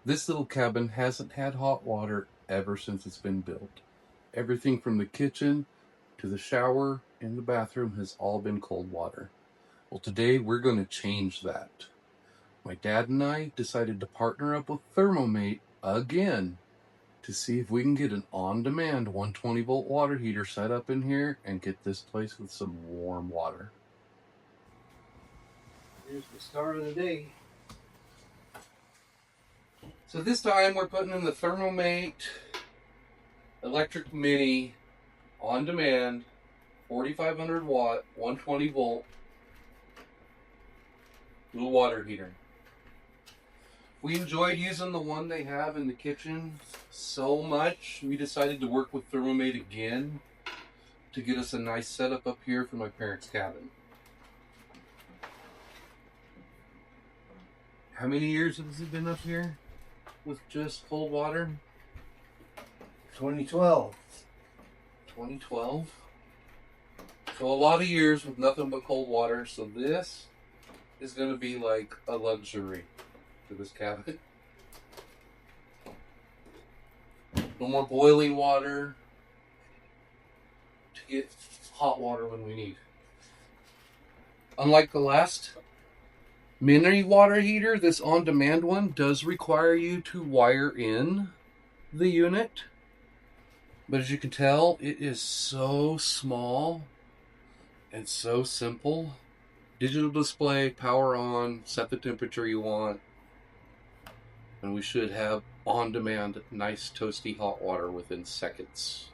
This little cabin hasn't had hot water ever since it's been built. Everything from the kitchen to the shower and the bathroom has all been cold water. Well, today we're going to change that. My dad and I decided to partner up with Thermomate again to see if we can get an on-demand 120-volt water heater set up in here and get this place with some warm water. Here's the start of the day. So this time we're putting in the Thermomate Electric Mini on-demand 4,500 watt 120 volt little water heater. We enjoyed using the one they have in the kitchen so much, we decided to work with Thermomate again to get us a nice setup up here for my parents' cabin. How many years has it been up here with just cold water? 2012. 2012. So a lot of years with nothing but cold water. So this is going to be like a luxury for this cabin. No more boiling water to get hot water when we need. Unlike the last mini water heater, this on-demand one does require you to wire in the unit. But as you can tell, it is so small and so simple. Digital display, power on, set the temperature you want. And we should have on-demand, nice toasty hot water within seconds.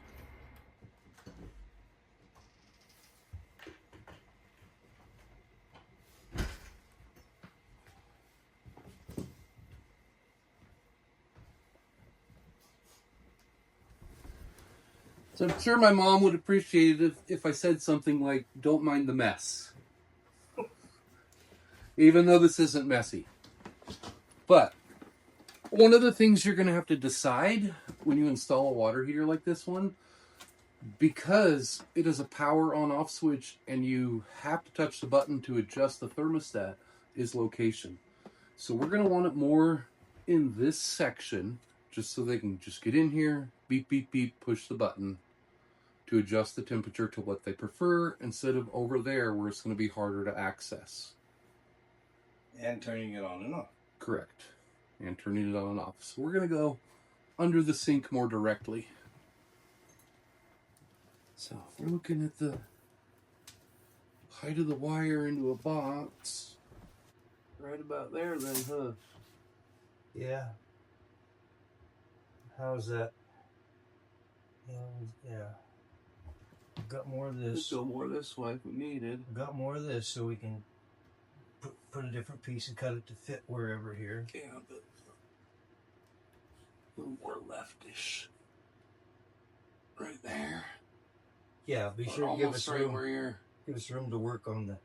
So I'm sure my mom would appreciate it if I said something like, "Don't mind the mess." Even though this isn't messy. But one of the things you're going to have to decide when you install a water heater like this one, because it is a power on-off switch and you have to touch the button to adjust the thermostat, is location. So we're going to want it more in this section, just so they can just get in here, beep, beep, beep, push the button to adjust the temperature to what they prefer, instead of over there where it's going to be harder to access. And turning it on and off. Correct. And turning it on and off. So we're going to go under the sink more directly. So if we're looking at the height of the wire into a box, right about there then, huh? Yeah. How's that? Yeah. Got more of this. Let's go more this way if we needed. Got more of this so we can put a different piece and cut it to fit wherever here. Yeah, but a little more leftish. Right there. Yeah, be sure to give us right room. where you're... Give us room to work on the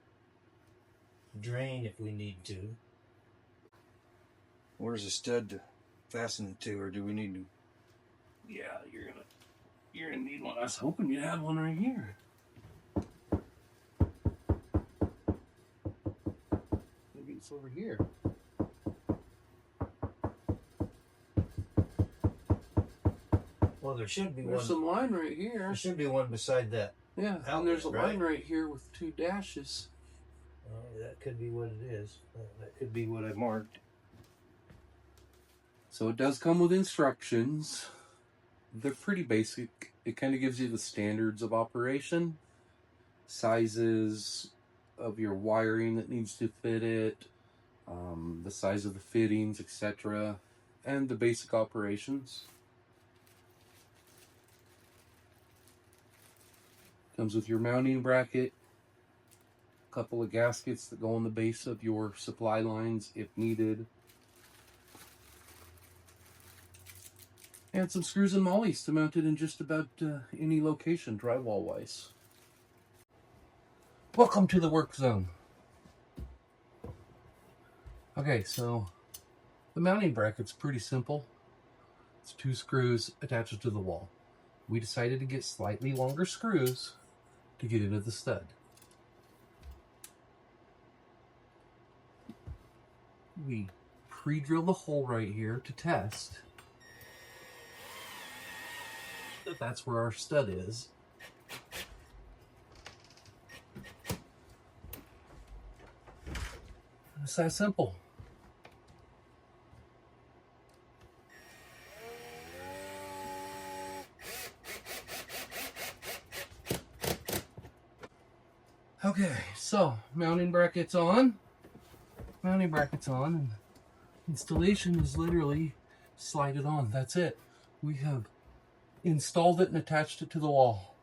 drain if we need to. Where's the stud to fasten it to, or do we need to? Yeah, you're gonna need one. I was hoping you had one right here. Maybe it's over here. Well, there should be There's one. some line right here. There should be one beside that. Yeah, outlet, and there's a right? line right here with 2 dashes. That could be what it is. That could be what I marked. So it does come with instructions. They're pretty basic. It kind of gives you the standards of operation, sizes of your wiring that needs to fit it, the size of the fittings, etc., and the basic operations. Comes with your mounting bracket, a couple of gaskets that go on the base of your supply lines if needed, and some screws and mollies to mount it in just about any location drywall wise. Welcome to the work zone. Okay, so the mounting bracket's pretty simple. It's 2 screws attached to the wall. We decided to get slightly longer screws to get into the stud. We pre-drill the hole right here to test that that's where our stud is. It's that simple. Okay, so mounting brackets on. Mounting brackets on, and installation is literally slide it on. That's it. We have installed it and attached it to the wall.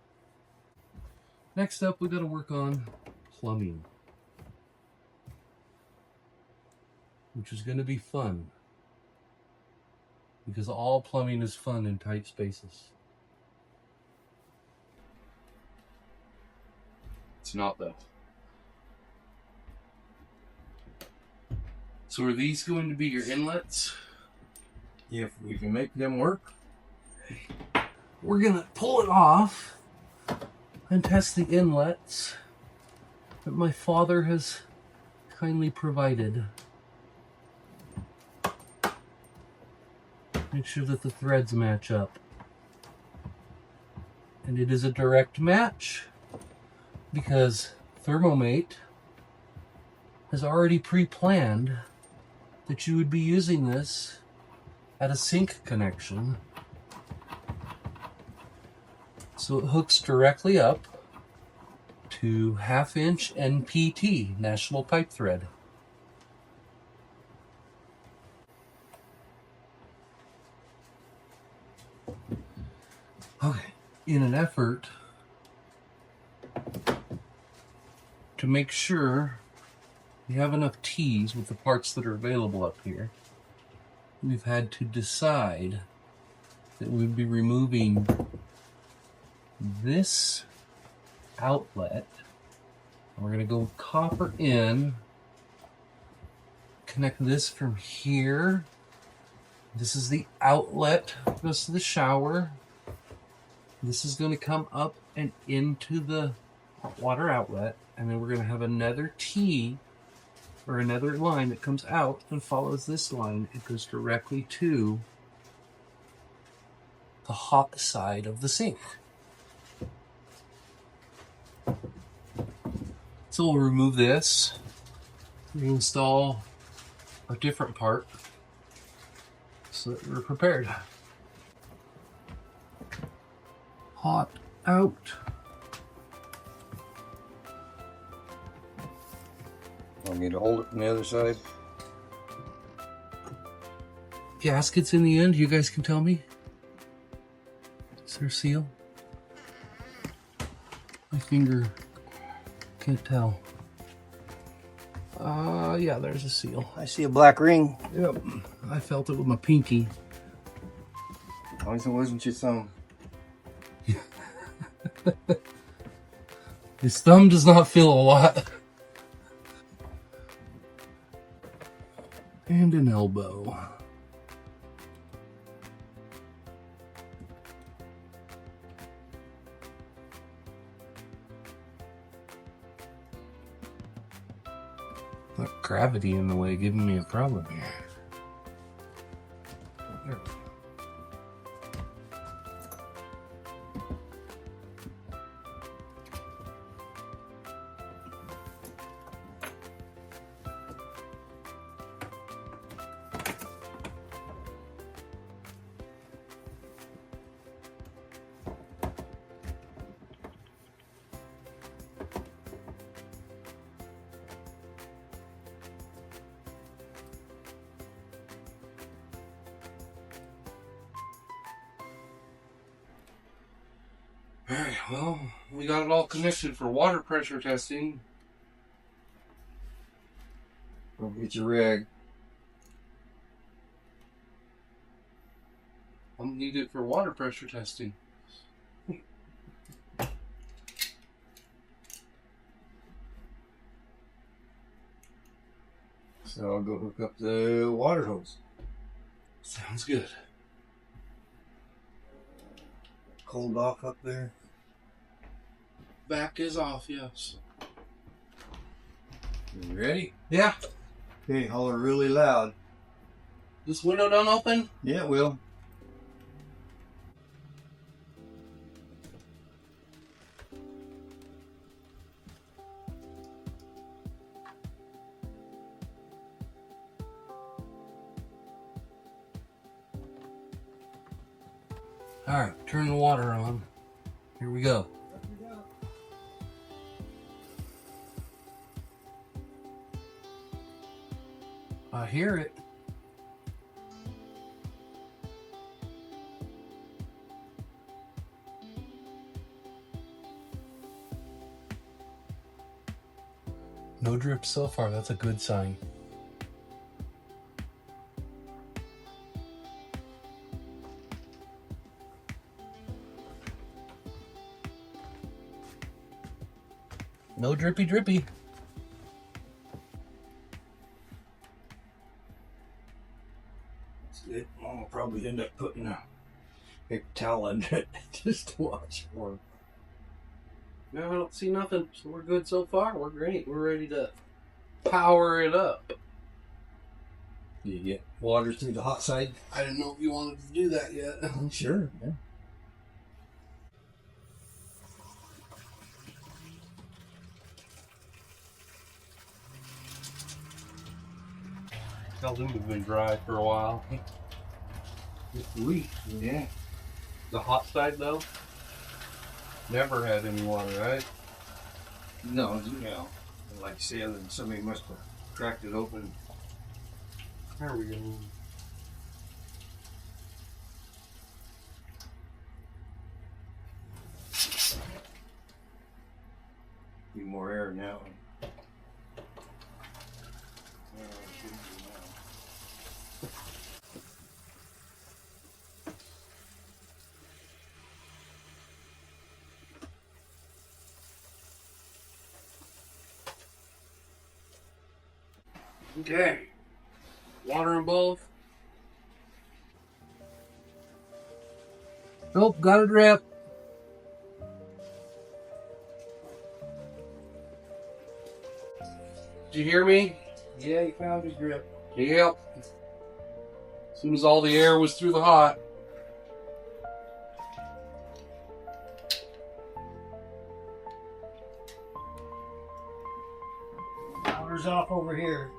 Next up, we got to work on plumbing, which is going to be fun because all plumbing is fun in tight spaces. It's not though. So are these going to be your inlets? If we can make them work. We're gonna pull it off and test the inlets that my father has kindly provided. Make sure that the threads match up. And it is a direct match because Thermomate has already pre-planned that you would be using this at a sink connection. So it hooks directly up to 1/2 inch NPT, National Pipe Thread. Okay, in an effort to make sure we have enough T's with the parts that are available up here, we've had to decide that we'd be removing this outlet. We're going to go copper in, connect this from here. This is the outlet, goes to the shower. This is going to come up and into the water outlet, and then we're going to have another T or another line that comes out and follows this line. It goes directly to the hot side of the sink. So we'll remove this, reinstall a different part so that we're prepared. Hot out. Want me to hold it from the other side? Gaskets in the end, you guys can tell me. Is there a seal? My finger can't tell. Yeah, there's a seal. I see a black ring. Yep, I felt it with my pinky. As long as it wasn't your thumb. His thumb does not feel a lot. And an elbow. That gravity in the way giving me a problem here. There. Alright, well, we got it all connected for water pressure testing. Go get your rig. I'll need it for water pressure testing. So I'll go hook up the water hose. Sounds good. Cold off up there. Back is off, yes. You ready? Yeah. Okay, holler really loud. This window don't open? Yeah, it will. Alright, turn the water on. Here we go. I hear it. No drip so far, that's a good sign. No drippy drippy. I'll probably end up putting a big towel under it just to watch for. No, I don't see nothing. So we're good so far. We're great. We're ready to power it up. You get water through the hot side? I didn't know if you wanted to do that yet. Sure, yeah. Tell them we've been dry for a while. Just weak. Yeah. The hot side though, never had any water, right? No, like I said, somebody must have cracked it open. There we go. Need more air now. Okay. Water in both. Nope, got a drip. Did you hear me? Yeah, you found his drip. Yep. As soon as all the air was through the hot. Power's off over here.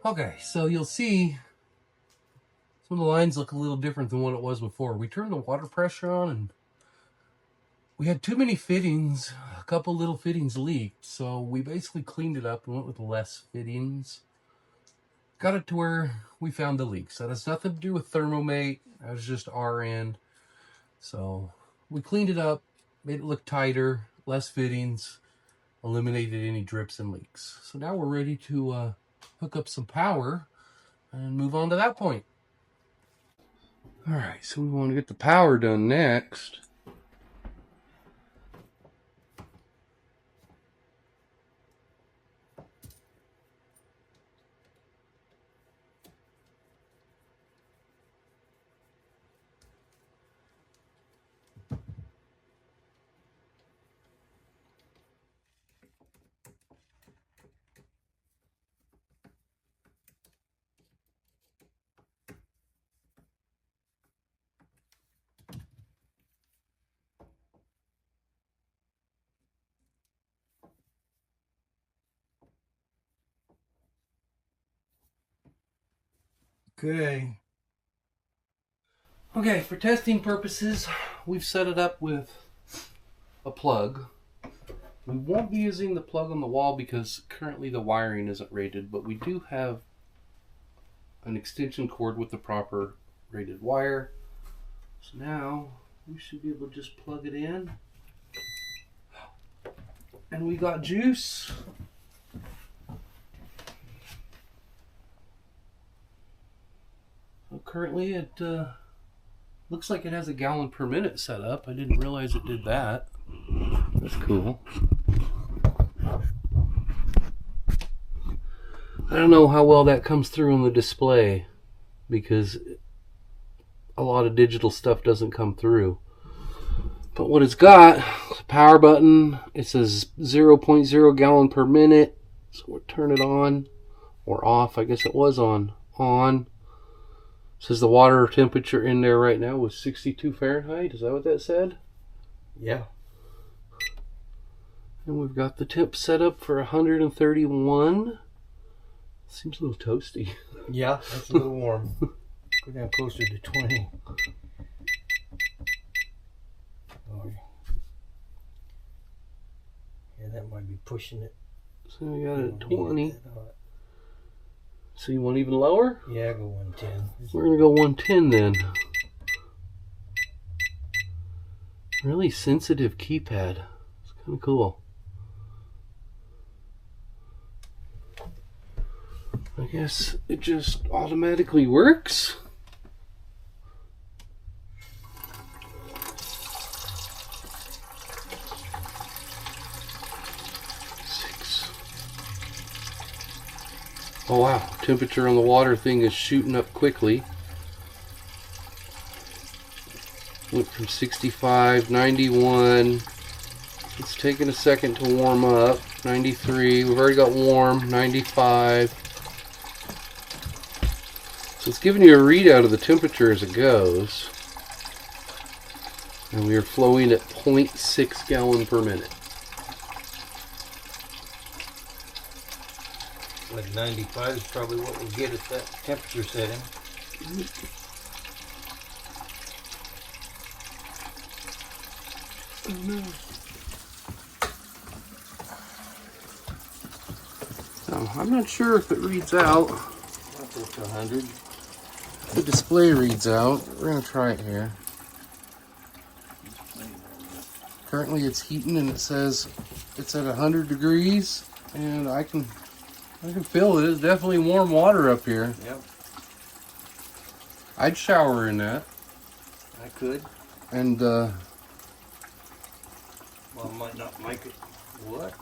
Okay, so you'll see some of the lines look a little different than what it was before. We turned the water pressure on and we had too many fittings. A couple little fittings leaked, so we basically cleaned it up and went with less fittings. Got it to where we found the leaks. That has nothing to do with Thermomate. That was just our end. So we cleaned it up, made it look tighter, less fittings, eliminated any drips and leaks. So now we're ready to hook up some power and move on to that point. All right, so we want to get the power done next. Okay. Okay, for testing purposes, we've set it up with a plug. We won't be using the plug on the wall because currently the wiring isn't rated, but we do have an extension cord with the proper rated wire. So now we should be able to just plug it in. And we got juice. So currently it looks like it has a gallon per minute set up. I didn't realize it did that. That's cool. I don't know how well that comes through on the display because a lot of digital stuff doesn't come through. But what it's got, power button, it says 0.0 gallon per minute, So we'll turn it on or off. I guess it was on. On. Says the water temperature in there right now was 62 Fahrenheit. Is that what that said? Yeah. And we've got the temp set up for 131. Seems a little toasty. Yeah, that's a little warm. Go down closer to 20. Oh, yeah, that might be pushing it. So we got it at 20. Need it that hot. So you want even lower? Yeah, go 110. We're going to go 110 then. Really sensitive keypad. It's kind of cool. I guess it just automatically works. Oh wow, temperature on the water thing is shooting up quickly. Went from 65, 91. It's taking a second to warm up. 93, we've already got warm. 95. So it's giving you a readout of the temperature as it goes. And we are flowing at 0.6 gallon per minute. Like 95 is probably what we'll get at that temperature setting. Oh no. So I'm not sure if it reads out. I'll go to 100. The display reads out. We're going to try it here. Currently it's heating and it says it's at 100 degrees and I can feel it. It's definitely warm water up here. Yep. I'd shower in that. I could. And Well, I might not make it. What?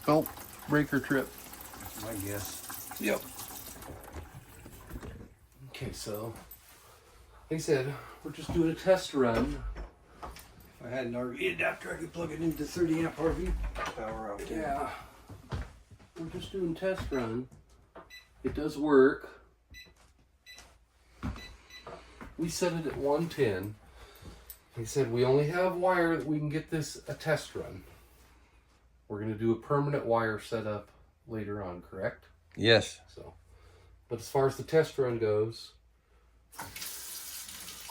oh, breaker trip. That's my guess. Yep. Okay, so like I said, we're just doing a test run. If I had an RV adapter, I could plug it into 30 amp RV power out there. Yeah. We're just doing test run. It does work. We set it at 110. He said we only have wire that we can get this a test run. We're going to do a permanent wire setup later on, correct? Yes. So, but as far as the test run goes,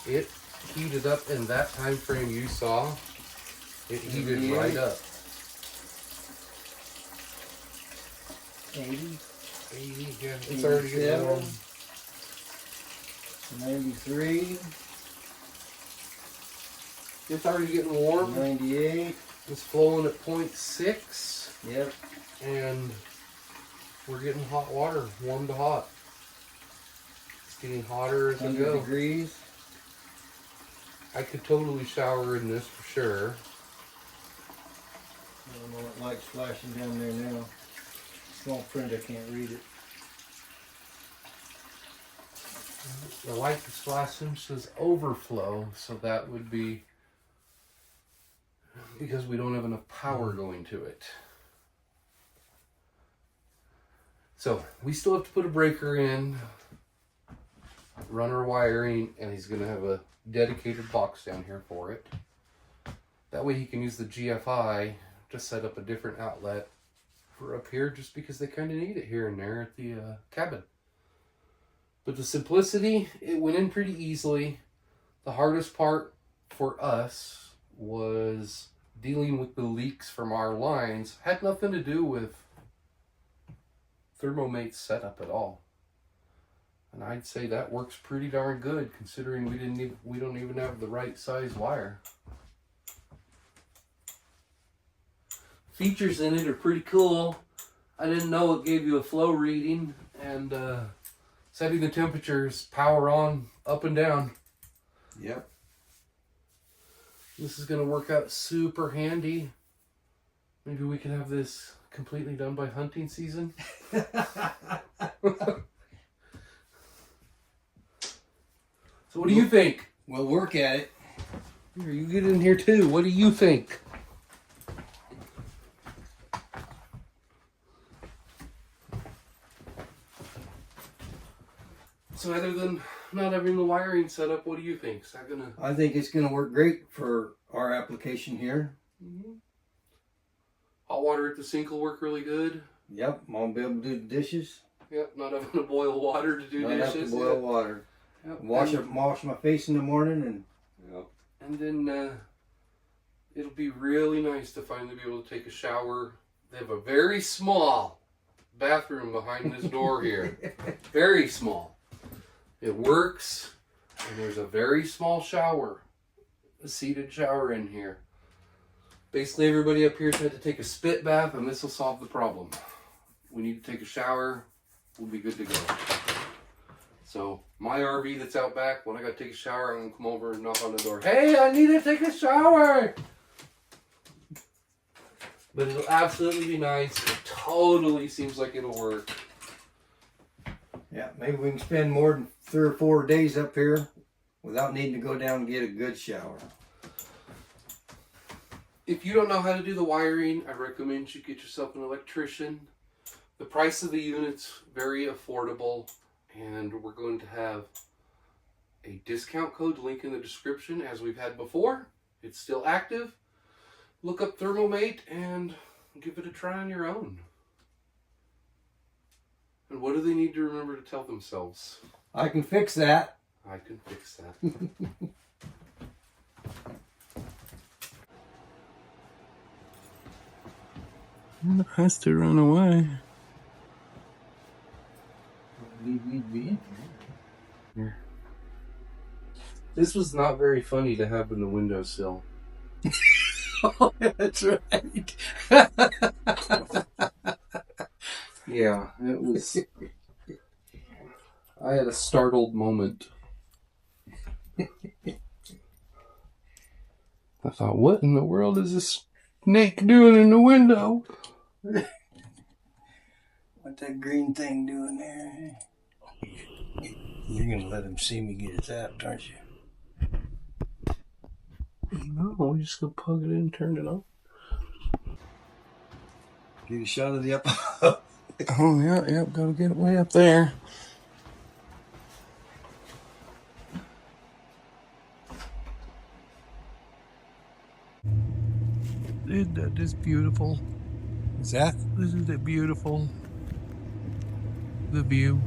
it heated up in that time frame you saw. It heated right up. 80. 80, yeah, it's already getting warm. 93. It's already getting warm. 98. It's flowing at 0.6. Yep. And we're getting hot water, warm to hot. It's getting hotter as we 100 go. degrees. I could totally shower in this for sure. I don't know what light's flashing down there now. Small print, I can't read it. The light that's flashing says overflow, so that would be because we don't have enough power going to it. So we still have to put a breaker in, run our wiring, and he's going to have a dedicated box down here for it. That way he can use the GFI to set up a different outlet for up here, just because they kind of need it here and there at the cabin. But the simplicity, it went in pretty easily. The hardest part for us was dealing with the leaks from our lines. Had nothing to do with Thermomate's setup at all. And I'd say that works pretty darn good, considering we don't even have the right size wire. Features in it are pretty cool. I didn't know it gave you a flow reading and setting the temperatures, power on, up and down. Yep. This is going to work out super handy. Maybe we can have this completely done by hunting season. So what do you think? We'll work at it. Here, you get in here too. What do you think? So other than not having the wiring set up, what do you think? Is that gonna? I think it's gonna work great for our application here. Mm-hmm. Hot water at the sink will work really good. Yep, I'm gonna be able to do the dishes. Yep, not having to boil water to do Not dishes. have to boil water. Yep. Wash my face in the morning and. Yep. And then it'll be really nice to finally be able to take a shower. They have a very small bathroom behind this door here. Very small. It works, and there's a very small shower, a seated shower in here. Basically, everybody up here's had to take a spit bath, and this will solve the problem. We need to take a shower, we'll be good to go. So, my RV that's out back, when I gotta take a shower, I'm gonna come over and knock on the door. Hey, I need to take a shower! But it'll absolutely be nice. It totally seems like it'll work. Yeah, maybe we can spend more than 3 or 4 days up here without needing to go down and get a good shower. If you don't know how to do the wiring, I recommend you get yourself an electrician. The price of the unit's very affordable, and we're going to have a discount code link in the description as we've had before. It's still active. Look up Thermomate and give it a try on your own. And what do they need to remember to tell themselves? I can fix that. I can fix that. It has to run away. Here. This was not very funny to have in the windowsill. Oh, that's right. Yeah, it was. I had a startled moment. I thought, what in the world is this snake doing in the window? What's that green thing doing there? You're gonna let him see me get it zapped, aren't you? No, we're just gonna plug it in and turn it on. Get a shot of the up. Oh, yeah, gotta get it way up there. Dude, that is beautiful. Is that? Isn't it beautiful? The view.